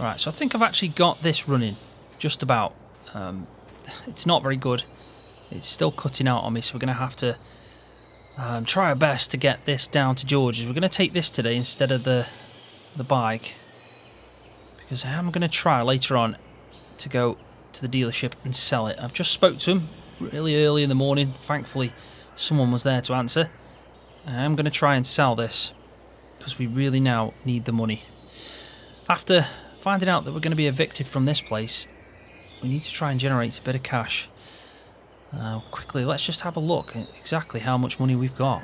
Right, so I think I've actually got this running, just about. It's not very good. It's still cutting out on me, so we're going to have to try our best to get this down to George's. We're going to take this today instead of the bike, because I am going to try later on to go to the dealership and sell it. I've just spoke to him really early in the morning. Thankfully, someone was there to answer. I am going to try and sell this, because we really now need the money. After finding out that we're going to be evicted from this place, we need to try and generate a bit of cash. Quickly, let's just have a look at exactly how much money we've got.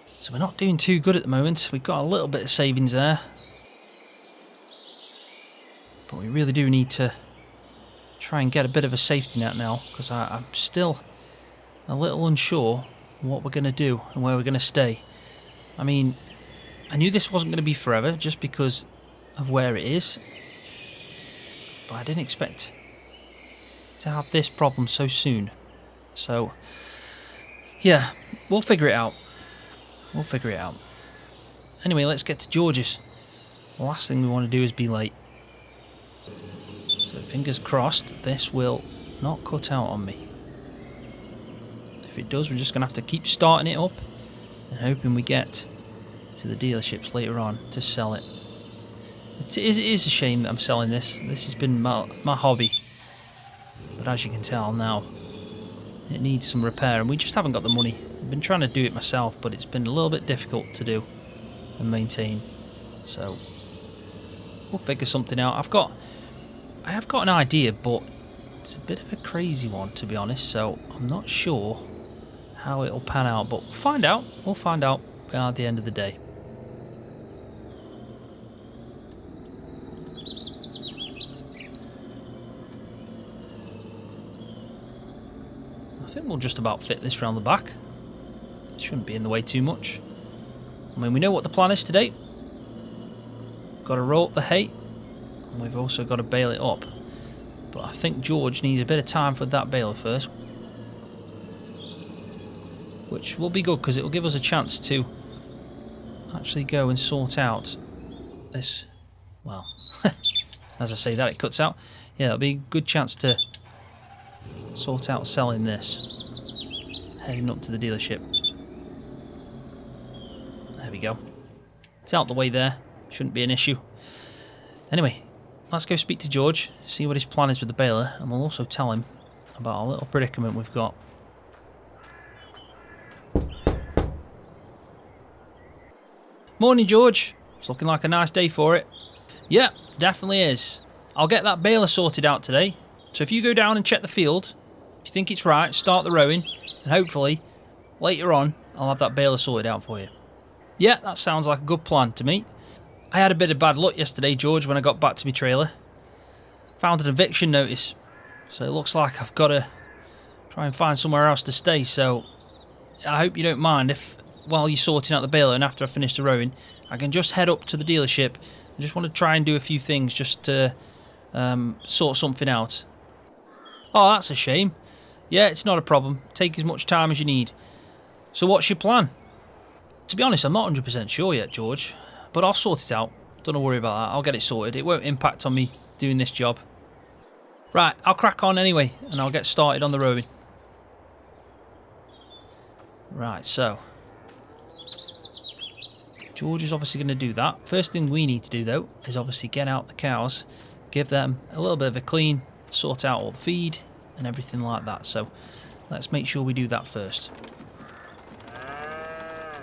So we're not doing too good at the moment. We've got a little bit of savings there, but we really do need to try and get a bit of a safety net now, because I'm still a little unsure what we're going to do and where we're going to stay. I mean, I knew this wasn't going to be forever just because of where it is, but I didn't expect to have this problem so soon. So yeah, we'll figure it out. We'll figure it out. Anyway, let's get to George's. The last thing we want to do is be late. So fingers crossed this will not cut out on me. If it does, we're just going to have to keep starting it up and hoping we get to the dealerships later on to sell it. It is a shame that I'm selling this. This has been my hobby. But as you can tell now, it needs some repair, and we just haven't got the money. I've been trying to do it myself, but it's been a little bit difficult to do and maintain. So we'll figure something out. I have got an idea, but it's a bit of a crazy one, to be honest. So I'm not sure how it'll pan out, but we'll find out. We'll find out at the end of the day. I think we'll just about fit this round the back. It shouldn't be in the way too much. I mean, we know what the plan is today. Got to roll up the hay, and we've also got to bale it up. But I think George needs a bit of time for that baler first, which will be good because it will give us a chance to actually go and sort out this. Well, as I say that, it cuts out. Yeah, it'll be a good chance to sort out selling this, heading up to the dealership. There we go. It's out the way there. Shouldn't be an issue. Anyway, let's go speak to George, see what his plan is with the baler, and we'll also tell him about a little predicament we've got. Morning, George. It's looking like a nice day for it. Yeah, definitely is. I'll get that baler sorted out today. So if you go down and check the field, if you think it's right, start the rowing, and hopefully later on I'll have that baler sorted out for you. Yeah, that sounds like a good plan to me. I had a bit of bad luck yesterday, George, when I got back to my trailer. Found an eviction notice, so it looks like I've got to try and find somewhere else to stay. So I hope you don't mind if, while you're sorting out the baler and after I finish the rowing, I can just head up to the dealership. I just want to try and do a few things just to sort something out. Oh, that's a shame. Yeah, it's not a problem. Take as much time as you need. So what's your plan? To be honest, I'm not 100% sure yet, George, but I'll sort it out. Don't worry about that. I'll get it sorted. It won't impact on me doing this job. Right, I'll crack on anyway, and I'll get started on the rowing. Right, so George is obviously going to do that. First thing we need to do, though, is obviously get out the cows, give them a little bit of a clean, sort out all the feed and everything like that. So let's make sure we do that first.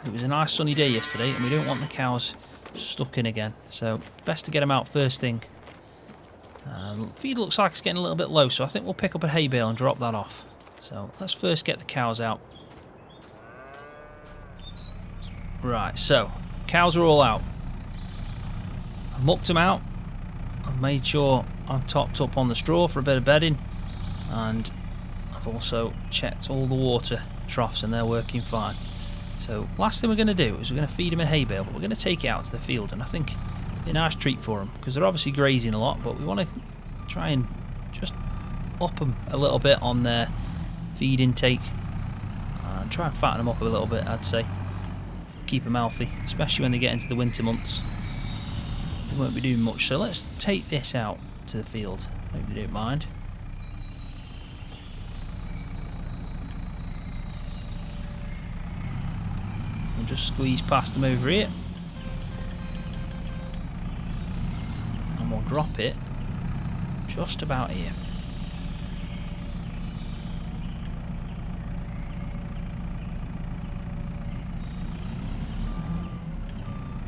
It was a nice sunny day yesterday, and we don't want the cows stuck in again, so best to get them out first thing. Feed looks like it's getting a little bit low, so I think we'll pick up a hay bale and drop that off. So let's first get the cows out. Right, so cows are all out. I've mucked them out. I've made sure I'm topped up on the straw for a bit of bedding, and I've also checked all the water troughs and they're working fine. So last thing we're going to do is we're going to feed them a hay bale, but we're going to take it out to the field, and I think it'll be a nice treat for them because they're obviously grazing a lot, but we want to try and just up them a little bit on their feed intake and try and fatten them up a little bit, I'd say. Keep them healthy, especially when they get into the winter months. they won't be doing much. So let's take this out to the field. Hope they don't mind. We'll just squeeze past them over here. And we'll drop it just about here.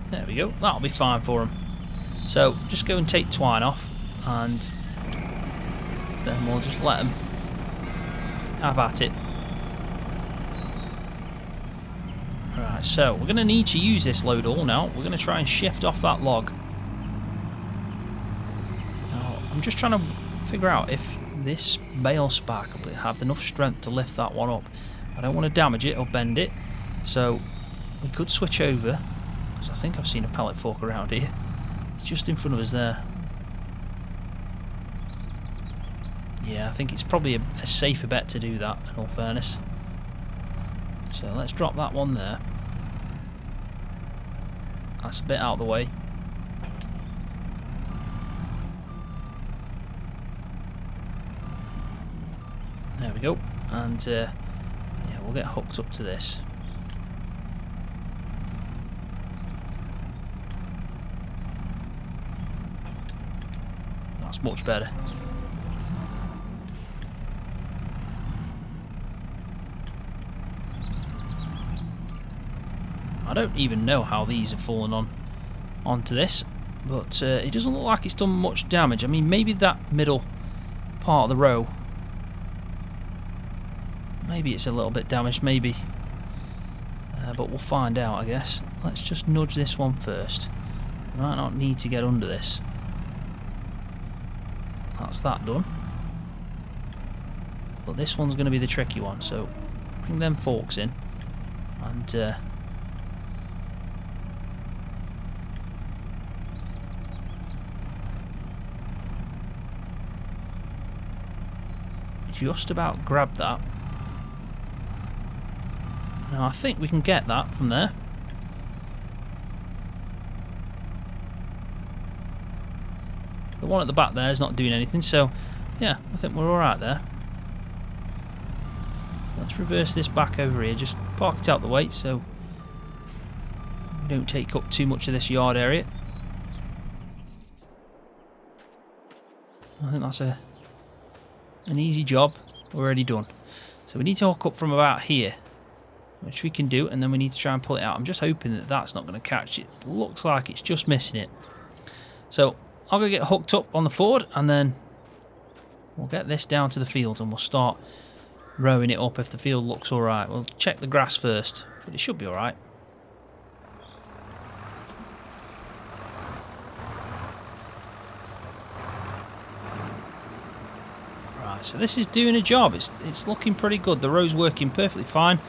There we go, that'll be fine for them. So just go and take twine off, and then we'll just let them have at it. Alright, so we're going to need to use this load all now. We're going to try and shift off that log. Now, I'm just trying to figure out if this bale spark will have enough strength to lift that one up. I don't want to damage it or bend it, so we could switch over. I think I've seen a pallet fork around here. It's just in front of us there. Yeah, I think it's probably a safer bet to do that, in all fairness. So let's drop that one there. That's a bit out of the way. There we go. And yeah, we'll get hooked up to this. That's much better. I don't even know how these have fallen onto this, but it doesn't look like it's done much damage. I mean, maybe that middle part of the row, maybe it's a little bit damaged, maybe, but we'll find out, I guess. Let's just nudge this one first. We might not need to get under this. That's that done. But this one's going to be the tricky one, so bring them forks in, and just about grab that. Now I think we can get that from there. The one at the back there is not doing anything, so yeah, I think we're alright there. So let's reverse this back over here, just park it out the way so we don't take up too much of this yard area. I think that's an easy job already done. So we need to hook up from about here, which we can do, and then we need to try and pull it out. I'm just hoping that that's not going to catch it. Looks like it's just missing it. So I'll go get hooked up on the Ford, and then we'll get this down to the field and we'll start rowing it up if the field looks alright. We'll check the grass first, but it should be alright. Right, so this is doing a job. It's looking pretty good. The row's working perfectly fine.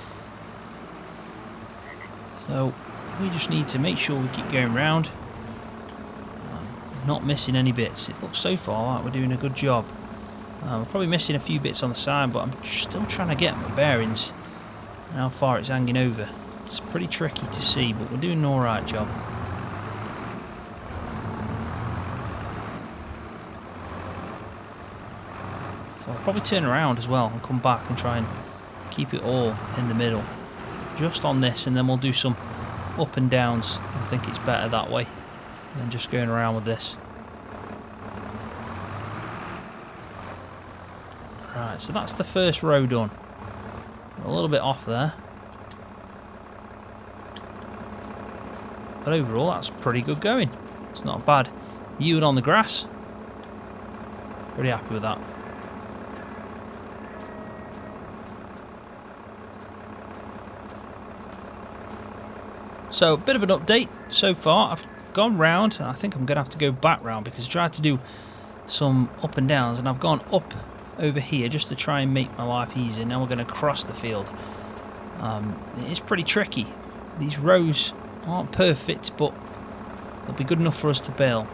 So we just need to make sure we keep going round. Not missing any bits. It looks so far like we're doing a good job. We're probably missing a few bits on the side, but I'm still trying to get my bearings and how far it's hanging over. It's pretty tricky to see, but we're doing an alright job. So I'll probably turn around as well and come back and try and keep it all in the middle. Just on this, and then we'll do some up and downs. I think it's better that way than just going around with this. Right, so that's the first row done. A little bit off there, but overall that's pretty good going. It's not bad. Ewing on the grass. Pretty happy with that. So a bit of an update so far. I've gone round. I think I'm going to have to go back round because I tried to do some up and downs and I've gone up over here just to try and make my life easier. Now we're going to cross the field. It is pretty tricky. These rows aren't perfect, but they'll be good enough for us to bale.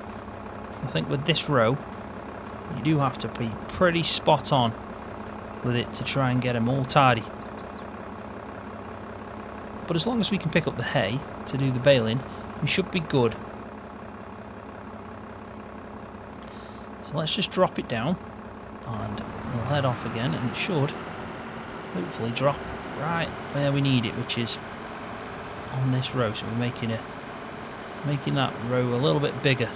I think with this row you do have to be pretty spot on with it to try and get them all tidy. But as long as we can pick up the hay to do the baling, we should be good. So let's just drop it down and we'll head off again, and it should hopefully drop right where we need it, which is on this row. So we're making that row a little bit bigger.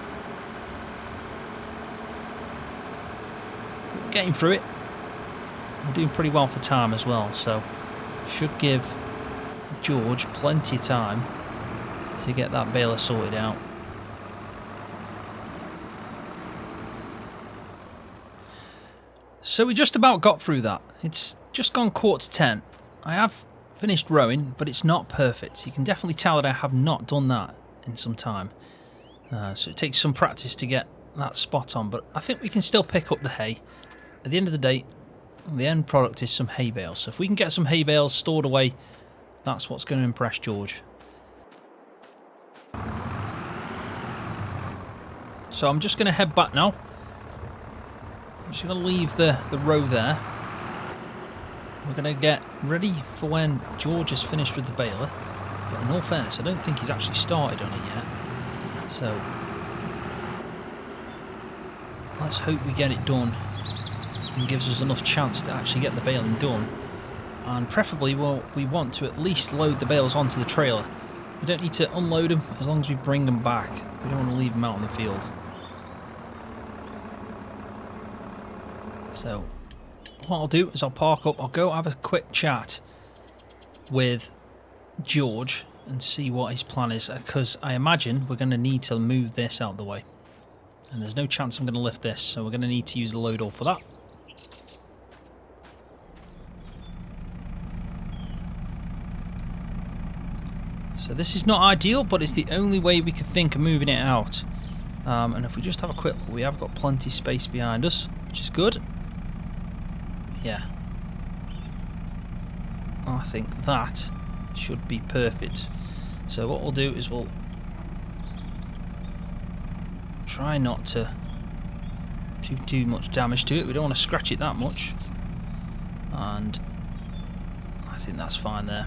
But we're getting through it. We're doing pretty well for time as well, so should give George plenty of time to get that baler sorted out. So we just about got through that. It's just gone 9:45. I have finished rowing, but it's not perfect. You can definitely tell that I have not done that in some time. So it takes some practice to get that spot on, but I think we can still pick up the hay. At the end of the day, the end product is some hay bales. So if we can get some hay bales stored away, that's what's going to impress George. So I'm just going to head back now. I'm just going to leave the row there. We're going to get ready for when George has finished with the baler. But in all fairness, I don't think he's actually started on it yet. So let's hope we get it done and gives us enough chance to actually get the baling done. And preferably, well, we want to at least load the bales onto the trailer. We don't need to unload them as long as we bring them back. We don't want to leave them out in the field. So what I'll do is I'll park up, I'll go have a quick chat with George and see what his plan is, because I imagine we're going to need to move this out of the way. And there's no chance I'm going to lift this, so we're going to need to use the load all for that. So this is not ideal, but it's the only way we could think of moving it out. And if we just have a quick look, we have got plenty of space behind us, which is good. Yeah. I think that should be perfect. So what we'll do is we'll try not to do too much damage to it. We don't want to scratch it that much. And I think that's fine there.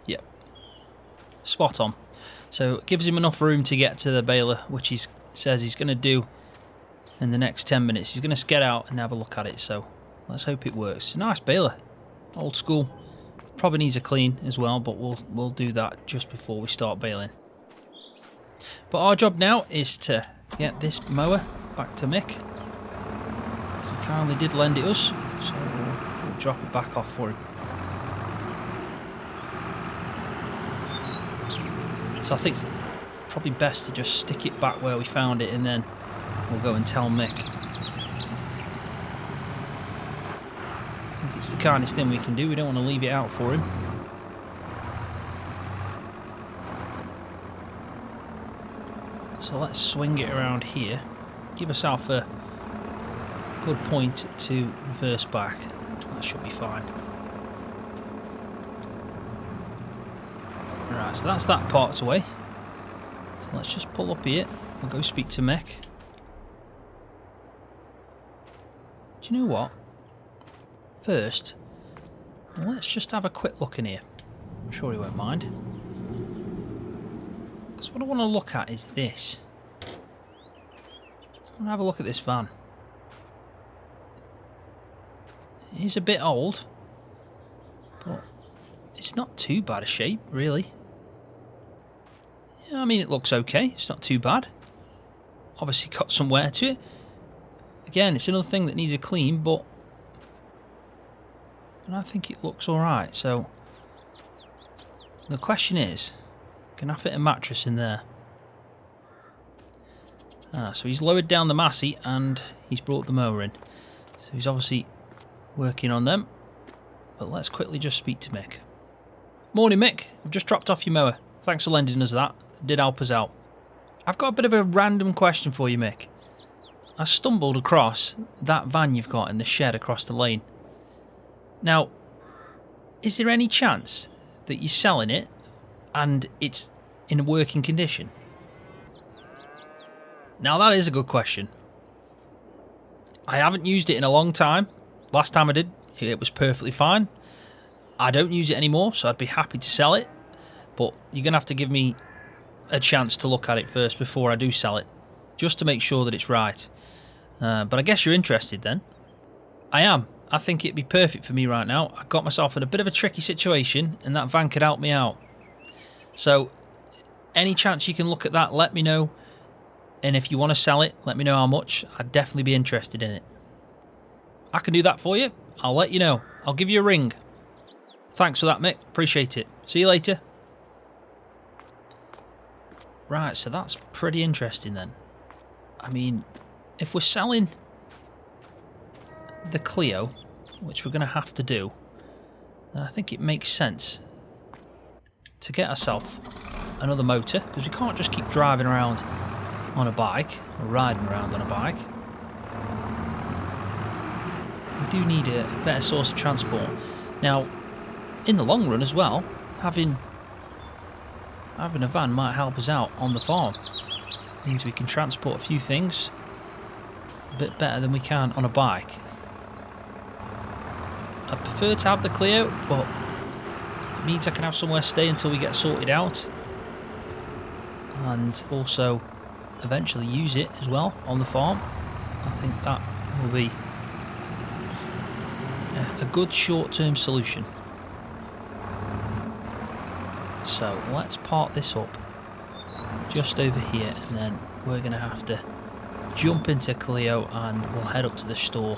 Yep. Spot on. So it gives him enough room to get to the baler, which he says he's going to do in the next 10 minutes. He's going to get out and have a look at it, so let's hope it works. It's a nice baler. Old school. Probably needs a clean as well, but we'll do that just before we start baling. But our job now is to get this mower back to Mick, as he kindly did lend it us, so we'll drop it back off for him. So I think probably best to just stick it back where we found it, and then we'll go and tell Mick. I think it's the kindest thing we can do. We don't want to leave it out for him. So let's swing it around here. Give ourselves a good point to reverse back. That should be fine. Right, so that's that part away. So let's just pull up here. We'll go speak to Mick. Do you know what? First, let's just have a quick look in here. I'm sure he won't mind. Because what I want to look at is this. I want to have a look at this van. It is a bit old, but it's not too bad a shape, really. Yeah, I mean, it looks okay. It's not too bad. Obviously got some wear to it. Again, it's another thing that needs a clean, but I think it looks alright. So the question is, can I fit a mattress in there? So he's lowered down the Massey and he's brought the mower in. So he's obviously working on them. But let's quickly just speak to Mick. Morning, Mick. I've just dropped off your mower. Thanks for lending us that. It did help us out. I've got a bit of a random question for you, Mick. I stumbled across that van you've got in the shed across the lane. Now, is there any chance that you're selling it and it's in a working condition? Now, that is a good question. I haven't used it in a long time. Last time I did, it was perfectly fine. I don't use it anymore, so I'd be happy to sell it. But you're going to have to give me a chance to look at it first before I do sell it, just to make sure that it's right. But I guess you're interested then. I am. I think it'd be perfect for me right now. I got myself in a bit of a tricky situation, and that van could help me out. So, any chance you can look at that, let me know. And if you want to sell it, let me know how much. I'd definitely be interested in it. I can do that for you. I'll let you know. I'll give you a ring. Thanks for that, Mick. Appreciate it. See you later. Right, so that's pretty interesting then. I mean, if we're selling the Clio, which we're going to have to do, then I think it makes sense to get ourselves another motor, because we can't just keep driving around on a bike, or riding around on a bike. We do need a better source of transport. Now, in the long run as well, having a van might help us out on the farm. It means we can transport a few things a bit better than we can on a bike. I prefer to have the Clio, but it means I can have somewhere to stay until we get sorted out, and also eventually use it as well on the farm. I think that will be a good short-term solution. So let's park this up just over here, and then we're going to have to jump into Clio and we'll head up to the store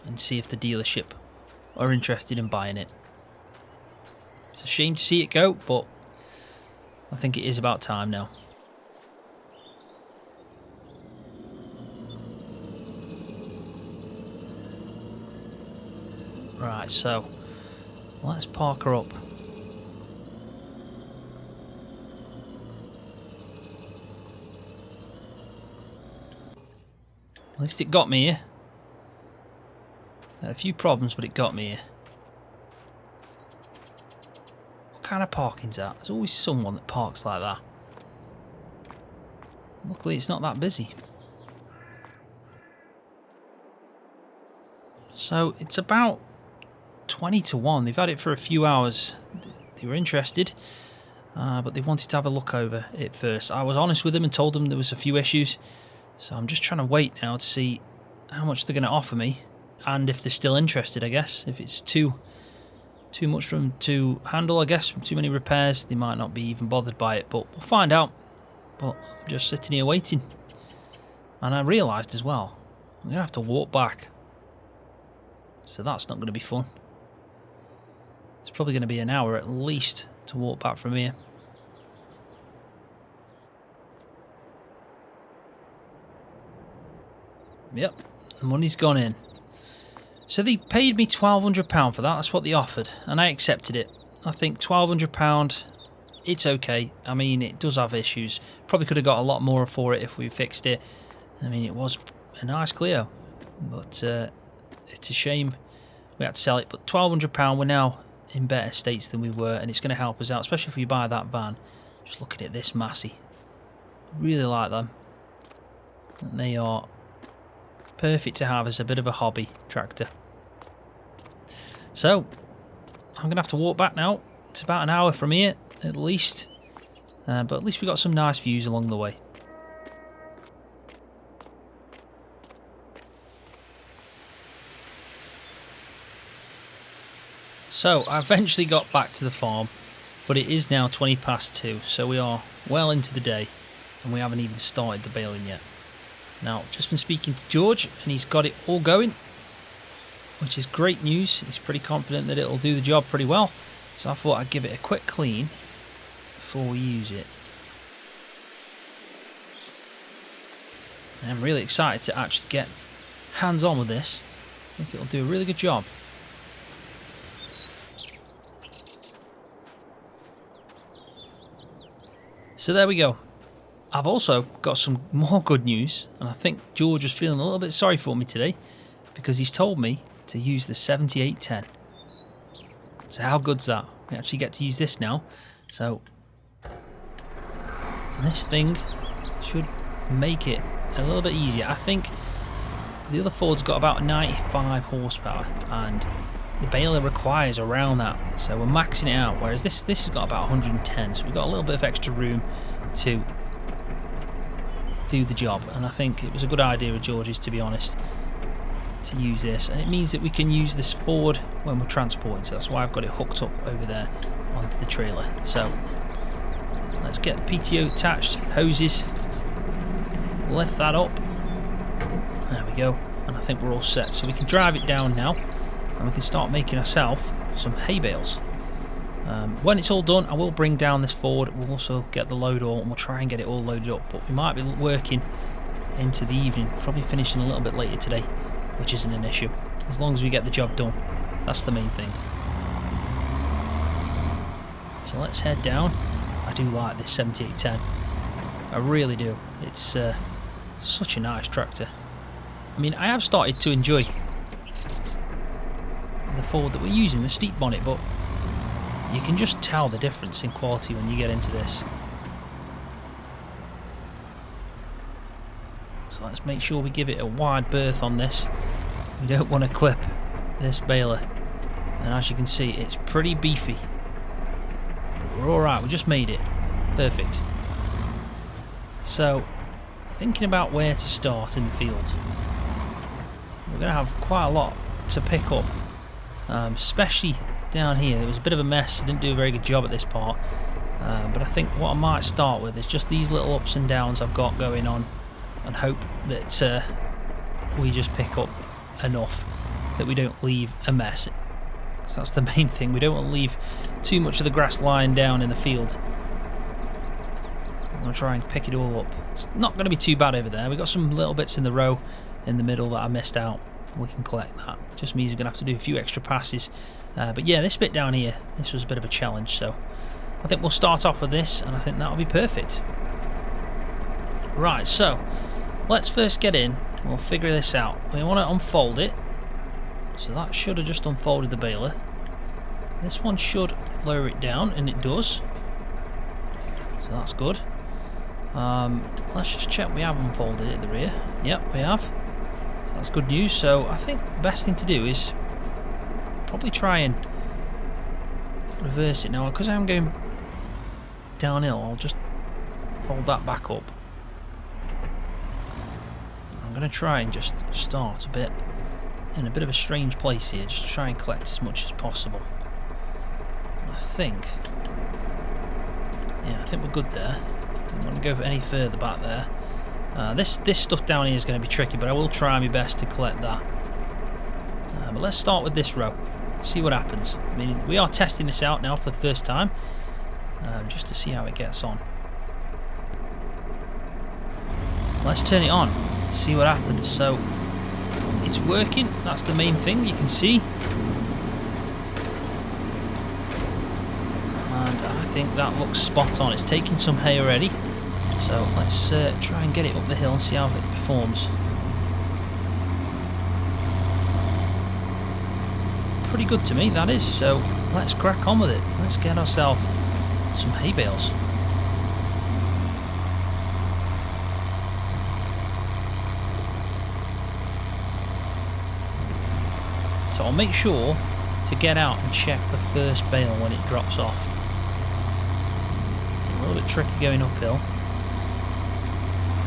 and see if the dealership are interested in buying it. It's a shame to see it go, but I think it is about time now. Right, so let's park her up. At least it got me here. Had a few problems, but it got me here. What kind of parking's that? There's always someone that parks like that. Luckily, it's not that busy. So, it's about 20 to 1. They've had it for a few hours. They were interested, but they wanted to have a look over it first. I was honest with them and told them there was a few issues. So I'm just trying to wait now to see how much they're going to offer me, and if they're still interested, I guess. If it's too much for them to handle, I guess, too many repairs, they might not be even bothered by it, but we'll find out. But I'm just sitting here waiting. And I realised as well, I'm going to have to walk back. So that's not going to be fun. It's probably going to be an hour at least to walk back from here. Yep, the money's gone in. So they paid me £1,200 for that. That's what they offered, and I accepted it. I think £1,200, it's okay. I mean, it does have issues. Probably could have got a lot more for it if we fixed it. I mean, it was a nice Clio, but it's a shame we had to sell it. But £1,200, we're now in better states than we were, and it's going to help us out, especially if we buy that van. Just looking at this Massey. Really like them. And they are perfect to have as a bit of a hobby tractor. So I'm going to have to walk back now. It's about an hour from here at least, but at least we got some nice views along the way. So I eventually got back to the farm, but it is now 20 past 2, so we are well into the day and we haven't even started the baling yet. Now, just been speaking to George, and he's got it all going, which is great news. He's pretty confident that it'll do the job pretty well. So I thought I'd give it a quick clean before we use it. And I'm really excited to actually get hands-on with this. I think it'll do a really good job. So there we go. I've also got some more good news, and I think George was feeling a little bit sorry for me today because he's told me to use the 7810. So how good's that? We actually get to use this now. So this thing should make it a little bit easier. I think the other Ford's got about 95 horsepower, and the baler requires around that. So we're maxing it out, whereas this has got about 110, so we've got a little bit of extra room to do the job. And I think it was a good idea of George's, to be honest, to use this, and it means that we can use this forward when we're transporting, so that's why I've got it hooked up over there onto the trailer. So let's get the PTO attached, hoses, lift that up, there we go, and I think we're all set. So we can drive it down now and we can start making ourselves some hay bales. When it's all done, I will bring down this forward, we'll also get the load all, and we'll try and get it all loaded up, but we might be working into the evening, probably finishing a little bit later today, which isn't an issue, as long as we get the job done. That's the main thing. So let's head down. I do like this 7810. I really do. It's such a nice tractor. I mean, I have started to enjoy the Ford that we're using, the steep bonnet, but you can just tell the difference in quality when you get into this. So let's make sure we give it a wide berth on this. We don't want to clip this baler, and as you can see, it's pretty beefy, but we're alright, we just made it perfect. So thinking about where to start in the field, we're going to have quite a lot to pick up, especially down here. There was a bit of a mess, I didn't do a very good job at this part, but I think what I might start with is just these little ups and downs I've got going on, and hope that we just pick up enough that we don't leave a mess. So that's the main thing, we don't want to leave too much of the grass lying down in the field. I'm going to try and pick it all up. It's not going to be too bad over there. We've got some little bits in the row in the middle that I missed out. We can collect that. Just means we're going to have to do a few extra passes. But yeah, this bit down here, this was a bit of a challenge, so I think we'll start off with this, and I think that'll be perfect. Right, so let's first get in. We'll figure this out. We want to unfold it. So that should have just unfolded the baler. This one should lower it down, and it does. So that's good. Let's just check we have unfolded it at the rear. Yep, we have. So that's good news. So I think the best thing to do is probably try and reverse it now. Because I'm going downhill, I'll just fold that back up. I'm going to try and just start a bit in a bit of a strange place here, just to try and collect as much as possible. And I think we're good there. Don't want to go any further back there. This stuff down here is going to be tricky, but I will try my best to collect that. But let's start with this row, see what happens. I mean, we are testing this out now for the first time, just to see how it gets on. Let's turn it on, see what happens. So it's working, that's the main thing, you can see. And I think that looks spot on. It's taking some hay already. So let's try and get it up the hill and see how it performs. Pretty good to me, that is. So let's crack on with it. Let's get ourselves some hay bales. So I'll make sure to get out and check the first bale when it drops off. It's a little bit tricky going uphill.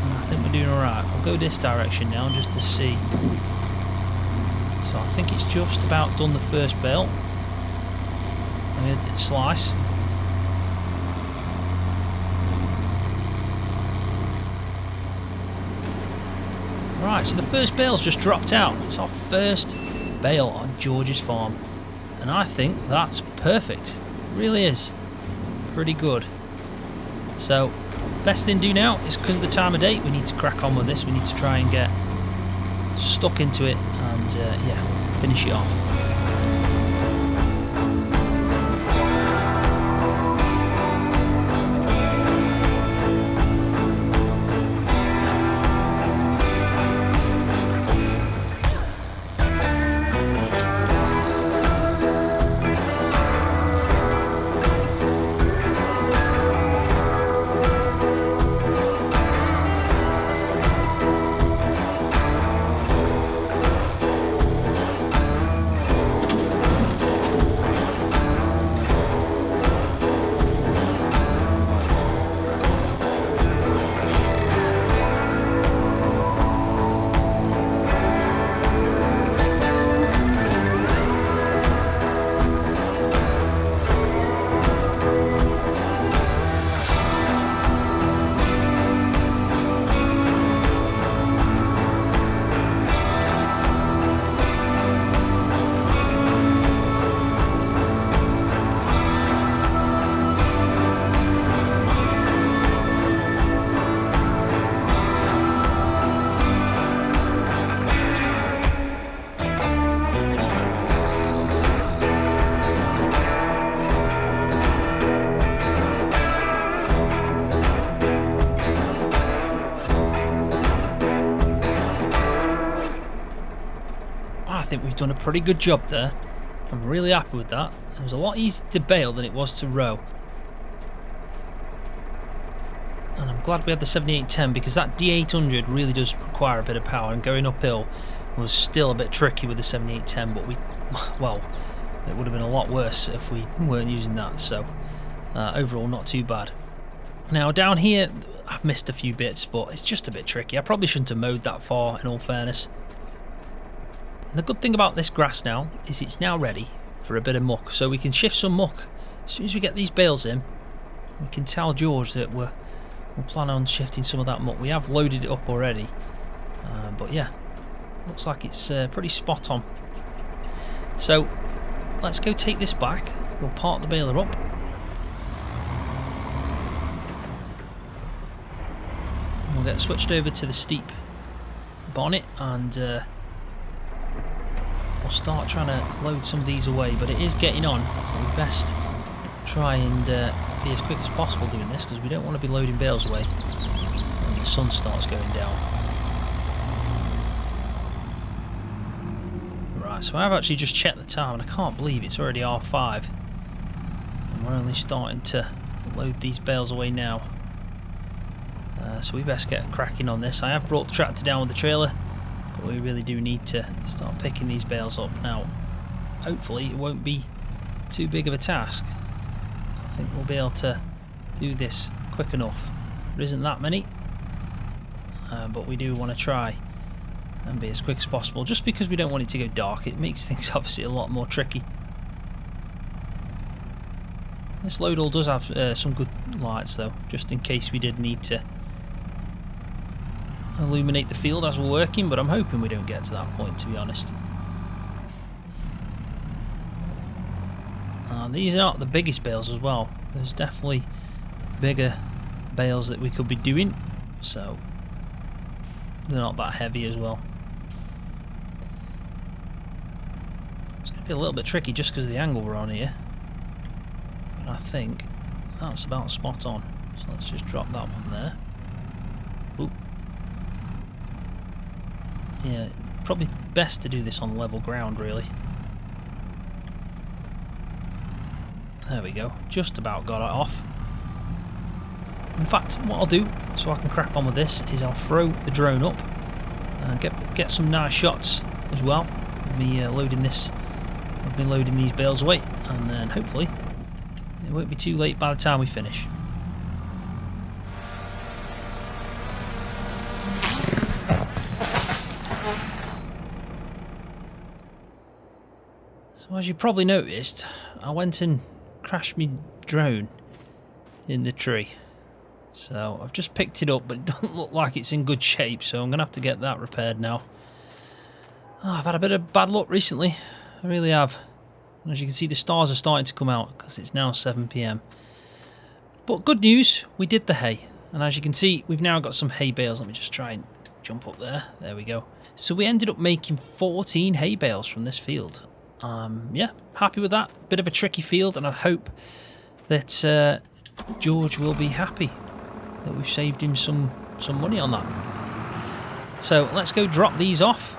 And I think we're doing alright. I'll go this direction now just to see. So I think it's just about done the first bale. I heard it slice. Right, so the first bale's just dropped out. It's our first bale on George's farm, and I think that's perfect. It really is pretty good. So best thing to do now is, because of the time of day, we need to crack on with this. We need to try and get stuck into it and yeah, finish it off. think we've done a pretty good job there. I'm really happy with that. It was a lot easier to bale than it was to row. And I'm glad we had the 7810 because that D800 really does require a bit of power, and going uphill was still a bit tricky with the 7810, but well, it would have been a lot worse if we weren't using that, so overall not too bad. Now down here I've missed a few bits, but it's just a bit tricky. I probably shouldn't have mowed that far, in all fairness. The good thing about this grass now is it's now ready for a bit of muck, so we can shift some muck. As soon as we get these bales in, we can tell George that we'll plan on shifting some of that muck. We have loaded it up already, but yeah, looks like it's pretty spot on. So let's go take this back. We'll park the baler up. We'll get switched over to the steep bonnet, and we'll start trying to load some of these away, but it is getting on, so we best try and be as quick as possible doing this, because we don't want to be loading bales away when the sun starts going down. Right, so I've actually just checked the time, and I can't believe it's already R5, and we're only starting to load these bales away now. So we best get cracking on this. I have brought the tractor down with the trailer, but we really do need to start picking these bales up now. Hopefully it won't be too big of a task. I think we'll be able to do this quick enough. There isn't that many, but we do want to try and be as quick as possible, just because we don't want it to go dark. It makes things obviously a lot more tricky. This load all does have some good lights though, just in case we did need to illuminate the field as we're working, but I'm hoping we don't get to that point, to be honest. These aren't the biggest bales as well. There's definitely bigger bales that we could be doing, so they're not that heavy as well. It's going to be a little bit tricky just because of the angle we're on here, but I think that's about spot on. So let's just drop that one there. Ooh. Yeah, probably best to do this on level ground, really. There we go, just about got it off. In fact, what I'll do, so I can crack on with this, is I'll throw the drone up and get some nice shots as well. Me loading this, I've been loading these bales away, and then hopefully it won't be too late by the time we finish. So as you probably noticed, I went and crashed my drone in the tree. So I've just picked it up, but it doesn't look like it's in good shape, so I'm going to have to get that repaired now. Oh, I've had a bit of bad luck recently, I really have. And as you can see, the stars are starting to come out because it's now 7 PM. But good news, we did the hay, and as you can see, we've now got some hay bales. Let me just try and jump up there. There we go. So we ended up making 14 hay bales from this field. Yeah, happy with that. Bit of a tricky field, and I hope that George will be happy that we've saved him some money on that. So let's go drop these off.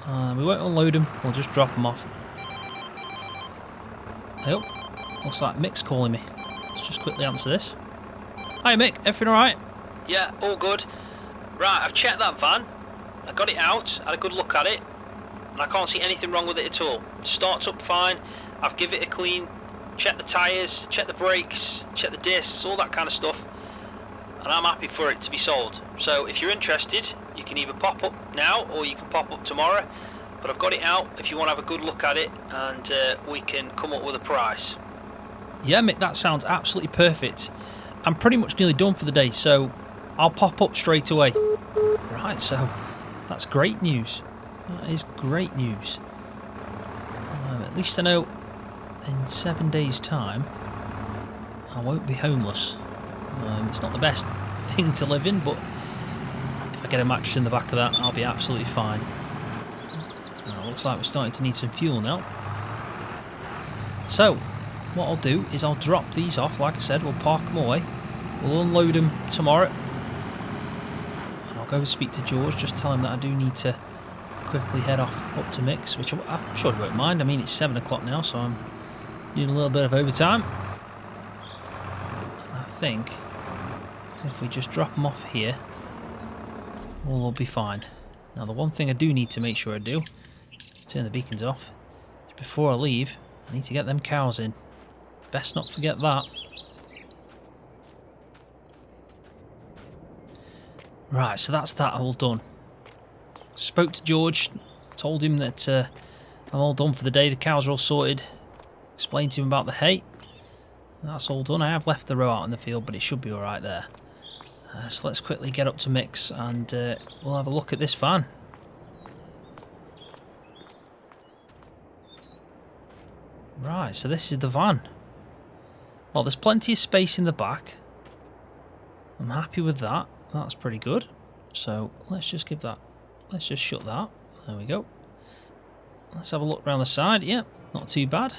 We won't unload them, we'll just drop them off. Oh, looks like Mick's calling me. Let's just quickly answer this. Hi Mick, everything alright? Yeah, all good. Right, I've checked that van. I got it out, had a good look at it, and I can't see anything wrong with it at all. Starts up fine. I've given it a clean, checked the tyres, checked the brakes, checked the discs, all that kind of stuff, and I'm happy for it to be sold. So if you're interested, you can either pop up now or you can pop up tomorrow, but I've got it out if you want to have a good look at it, and we can come up with a price. Yeah Mick, that sounds absolutely perfect. I'm pretty much nearly done for the day, so I'll pop up straight away. Right, so that's great news. That is great news. At least I know in 7 days' time I won't be homeless. It's not the best thing to live in, but if I get a mattress in the back of that, I'll be absolutely fine. Looks like we're starting to need some fuel now. So what I'll do is I'll drop these off. Like I said, we'll park them away. We'll unload them tomorrow, and I'll go and speak to George, just tell him that I do need to quickly head off up to Mix, which I'm sure he won't mind. I mean, it's 7 o'clock now, so I'm doing a little bit of overtime. I think if we just drop them off here, all will be fine. Now, the one thing I do need to make sure I do, turn the beacons off, is before I leave, I need to get them cows in. Best not forget that. Right, so that's that all done. Spoke to George, told him that I'm all done for the day, the cows are all sorted. Explained to him about the hay. That's all done. I have left the row out in the field, but it should be alright there. So let's quickly get up to Mix and we'll have a look at this van. Right, so this is the van. Well, there's plenty of space in the back. I'm happy with that. That's pretty good. So let's just give that, let's just shut that. There we go. Let's have a look around the side. Yep, not too bad.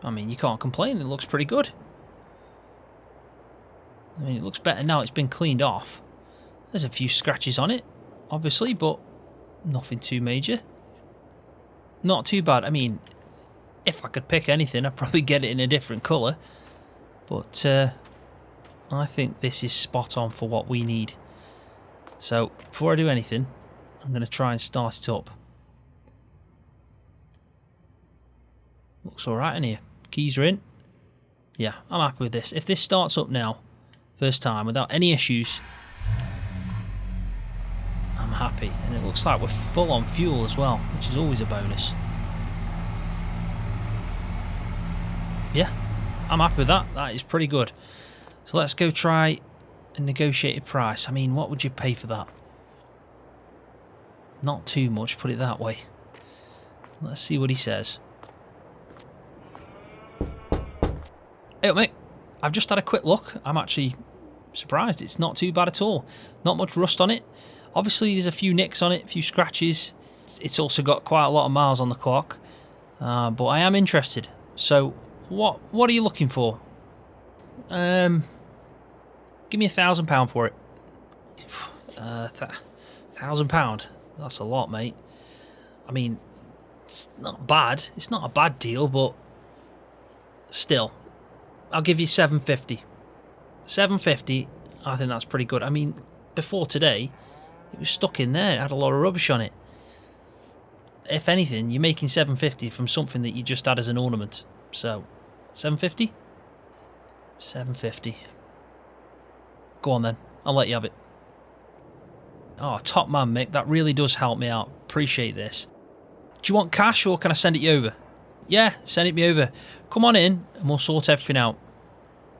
I mean, you can't complain. It looks pretty good. I mean, it looks better now it's been cleaned off. There's a few scratches on it, obviously, but nothing too major. Not too bad. I mean, if I could pick anything, I'd probably get it in a different colour. But I think this is spot on for what we need. So, before I do anything, I'm going to try and start it up. Looks alright in here. Keys are in. Yeah, I'm happy with this. If this starts up now, first time, without any issues, I'm happy. And it looks like we're full on fuel as well, which is always a bonus. Yeah, I'm happy with that. That is pretty good. So let's go try a negotiated price. I mean, what would you pay for that? Not too much, put it that way. Let's see what he says. Hey up, mate. I've just had a quick look. I'm actually surprised. It's not too bad at all. Not much rust on it. Obviously, there's a few nicks on it, a few scratches. It's also got quite a lot of miles on the clock. But I am interested. So, what are you looking for? Give me £1,000 for it. £1,000? That's a lot, mate. I mean, it's not bad. It's not a bad deal, but still, I'll give you £750. £750. I think that's pretty good. I mean, before today, it was stuck in there. It had a lot of rubbish on it. If anything, you're making £750 from something that you just had as an ornament. So, £750? £750. Go on then. I'll let you have it. Oh, top man, Mick. That really does help me out. Appreciate this. Do you want cash or can I send it you over? Yeah, send it me over. Come on in and we'll sort everything out.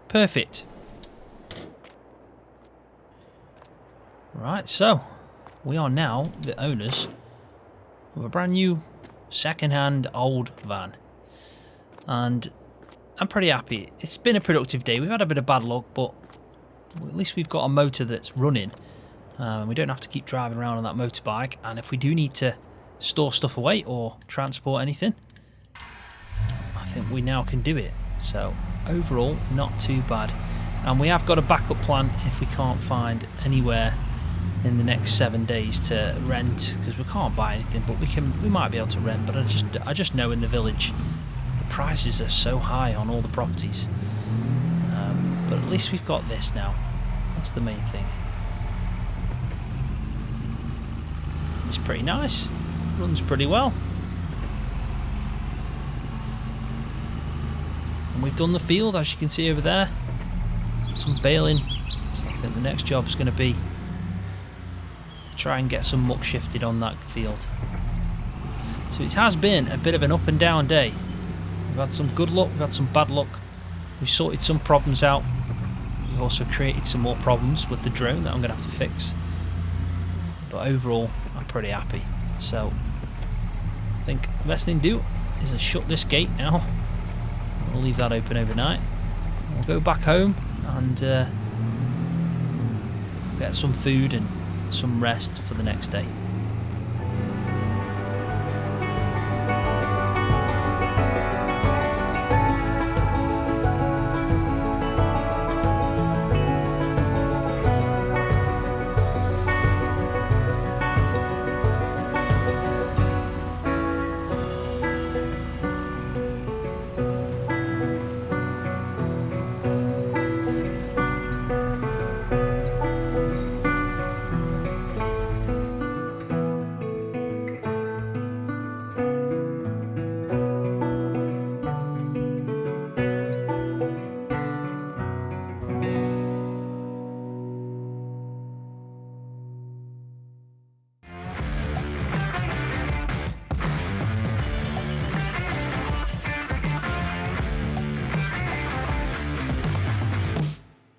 Perfect. Right, so we are now the owners of a brand new second-hand old van. And I'm pretty happy. It's been a productive day. We've had a bit of bad luck, but at least we've got a motor that's running. We don't have to keep driving around on that motorbike. And if we do need to store stuff away or transport anything, I think we now can do it. So overall, not too bad. And we have got a backup plan if we can't find anywhere in the next 7 days to rent, because we can't buy anything, but we might be able to rent. But I just know in the village the prices are so high on all the properties. But at least we've got this now. That's the main thing. It's pretty nice. Runs pretty well. And we've done the field, as you can see over there. Some baling. So I think the next job is going to be to try and get some muck shifted on that field. So it has been a bit of an up and down day. We've had some good luck, we've had some bad luck. We've sorted some problems out. We've also created some more problems with the drone that I'm going to have to fix. But overall, I'm pretty happy. So I think the best thing to do is to shut this gate now. We'll leave that open overnight. We'll go back home and get some food and some rest for the next day.